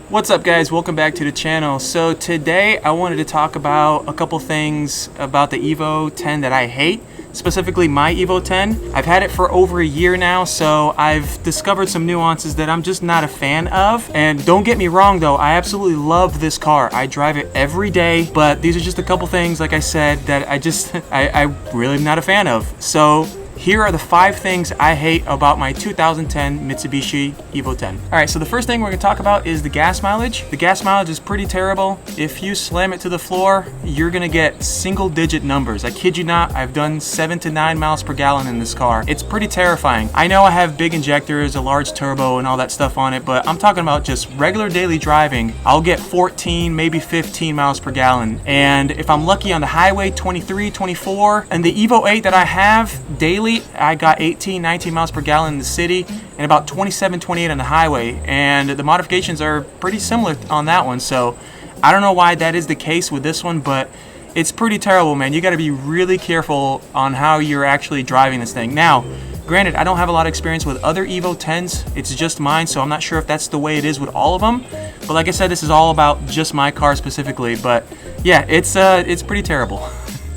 What's up guys, welcome back to the channel. So today I wanted to talk about a couple things about the Evo 10 that I hate, specifically my Evo 10. I've had it for over a year now, so I've discovered some nuances that I'm just not a fan of. And don't get me wrong though, I absolutely love this car. I drive it every day, but these are just a couple things, like I said, that I really am not a fan of. So here are the 5 things I hate about my 2010 Mitsubishi Evo 10. All right, so the first thing we're gonna talk about is the gas mileage. The gas mileage is pretty terrible. If you slam it to the floor, you're gonna get single-digit numbers. I kid you not, I've done 7 to 9 miles per gallon in this car. It's pretty terrifying. I know I have big injectors, a large turbo, and all that stuff on it, but I'm talking about just regular daily driving. I'll get 14, maybe 15 miles per gallon. And if I'm lucky on the highway, 23, 24. And the Evo 8 that I have daily, I got 18, 19 miles per gallon in the city and about 27, 28 on the highway. And the modifications are pretty similar on that one. So I don't know why that is the case with this one, but it's pretty terrible, man. You got to be really careful on how you're actually driving this thing. Now, granted, I don't have a lot of experience with other Evo 10s. It's just mine, so I'm not sure if that's the way it is with all of them. But like I said, this is all about just my car specifically. But yeah, it's pretty terrible.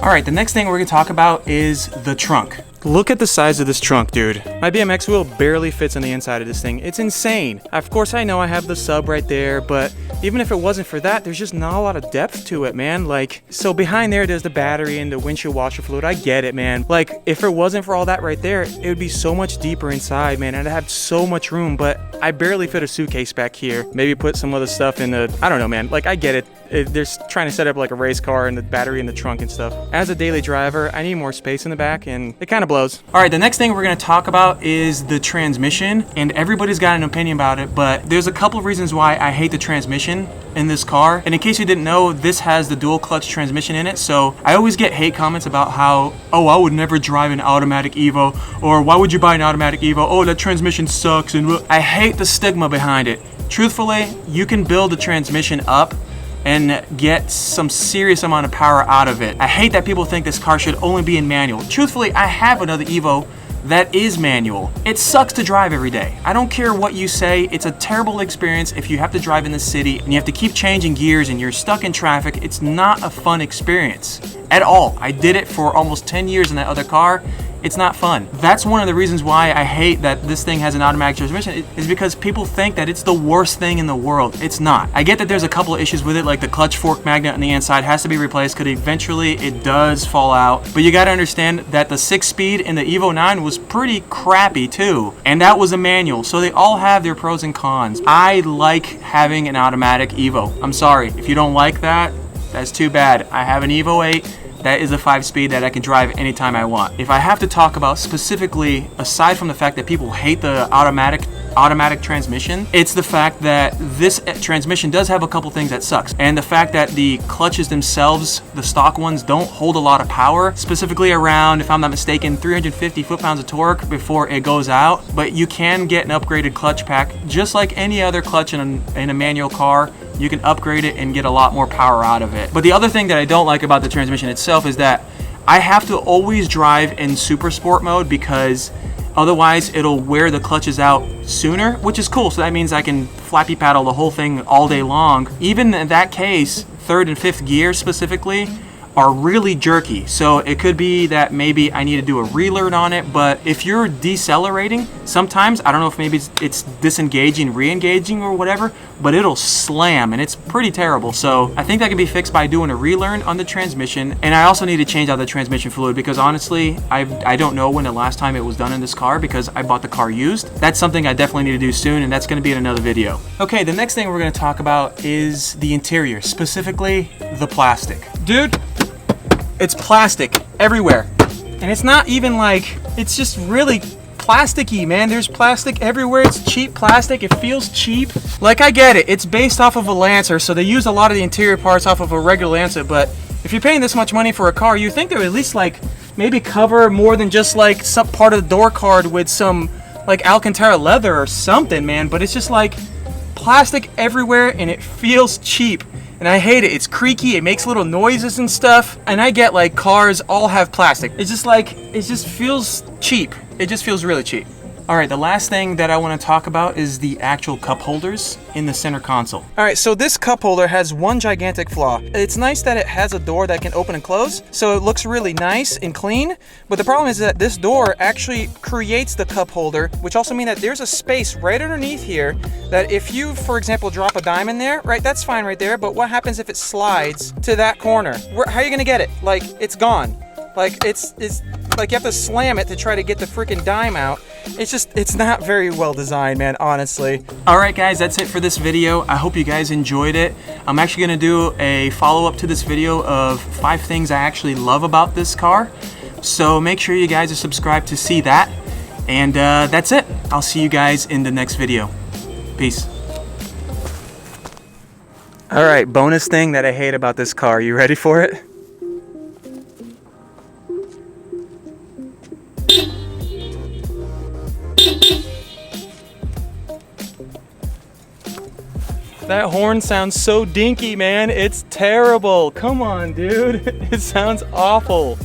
All right, the next thing we're gonna talk about is the trunk. Look at the size of this trunk, dude. My BMX wheel barely fits on the inside of this thing. It's insane. Of course, I know I have the sub right there, but even if it wasn't for that, there's just not a lot of depth to it, man. Like, so behind there, there's the battery and the windshield washer fluid. I get it, man. Like, if it wasn't for all that right there, it would be so much deeper inside, man. And I'd have so much room, but I barely fit a suitcase back here. Maybe put some other stuff in the, I don't know, man. Like, I get it. They're trying to set up like a race car and the battery in the trunk and stuff. As a daily driver, I need more space in the back, and it kind of blows. All right, the next thing we're gonna talk about is the transmission, and everybody's got an opinion about it, but there's a couple of reasons why I hate the transmission in this car. And in case you didn't know, this has the dual clutch transmission in it, so I always get hate comments about how, oh, I would never drive an automatic Evo, or why would you buy an automatic Evo? Oh, that transmission sucks. And I hate the stigma behind it. Truthfully, you can build the transmission up and get some serious amount of power out of it. I hate that people think this car should only be in manual. Truthfully, I have another Evo that is manual. It sucks to drive every day. I don't care what you say, it's a terrible experience if you have to drive in the city and you have to keep changing gears and you're stuck in traffic. It's not a fun experience at all. I did it for almost 10 years in that other car. It's not fun. That's one of the reasons why I hate that this thing has an automatic transmission, is because people think that it's the worst thing in the world. It's not. I get that there's a couple of issues with it, like the clutch fork magnet on the inside has to be replaced because eventually it does fall out. But you got to understand that the 6-speed in the Evo 9 was pretty crappy too. And that was a manual. So they all have their pros and cons. I like having an automatic Evo. I'm sorry. If you don't like that, that's too bad. I have an Evo 8. That is a 5-speed that I can drive anytime I want. If I have to talk about specifically, aside from the fact that people hate the automatic transmission, it's the fact that this transmission does have a couple things that sucks. And the fact that the clutches themselves, the stock ones, don't hold a lot of power, specifically around, if I'm not mistaken, 350 foot-pounds of torque before it goes out. But you can get an upgraded clutch pack, just like any other clutch in a manual car. You can upgrade it and get a lot more power out of it. But the other thing that I don't like about the transmission itself is that I have to always drive in super sport mode, because otherwise it'll wear the clutches out sooner, which is cool. So that means I can flappy paddle the whole thing all day long. Even in that case, 3rd and 5th gear specifically are really jerky. So it could be that maybe I need to do a relearn on it, but if you're decelerating, sometimes, I don't know if maybe it's disengaging, re-engaging or whatever, but it'll slam and it's pretty terrible. So I think that can be fixed by doing a relearn on the transmission. And I also need to change out the transmission fluid because honestly, I don't know when the last time it was done in this car because I bought the car used. That's something I definitely need to do soon, and that's gonna be in another video. Okay, the next thing we're gonna talk about is the interior, specifically the plastic. Dude, it's plastic everywhere. And it's not even like, it's just really plasticky, man. There's plastic everywhere. It's cheap plastic. It feels cheap. Like, I get it. It's based off of a Lancer, so they use a lot of the interior parts off of a regular Lancer, but if you're paying this much money for a car, you think they would at least like maybe cover more than just like some part of the door card with some like Alcantara leather or something, man. But it's just like plastic everywhere and it feels cheap. And I hate it. It's creaky. It makes little noises and stuff. And I get like cars all have plastic. It's just like, it just feels cheap. It just feels really cheap. All right, the last thing that I want to talk about is the actual cup holders in the center console. All right, so this cup holder has one gigantic flaw. It's nice that it has a door that can open and close, so it looks really nice and clean. But the problem is that this door actually creates the cup holder, which also means that there's a space right underneath here that if you, for example, drop a dime in there, right, that's fine right there. But what happens if it slides to that corner? How are you gonna get it? Like, it's gone. Like, it's like you have to slam it to try to get the freaking dime out. It's not very well designed, man, honestly. All right, guys, that's it for this video. I hope you guys enjoyed it. I'm actually gonna do a follow-up to this video of 5 things I actually love about this car. So make sure you guys are subscribed to see that. And that's it. I'll see you guys in the next video. Peace. All right, bonus thing that I hate about this car. You ready for it? That horn sounds so dinky, man. It's terrible. Come on, dude. It sounds awful.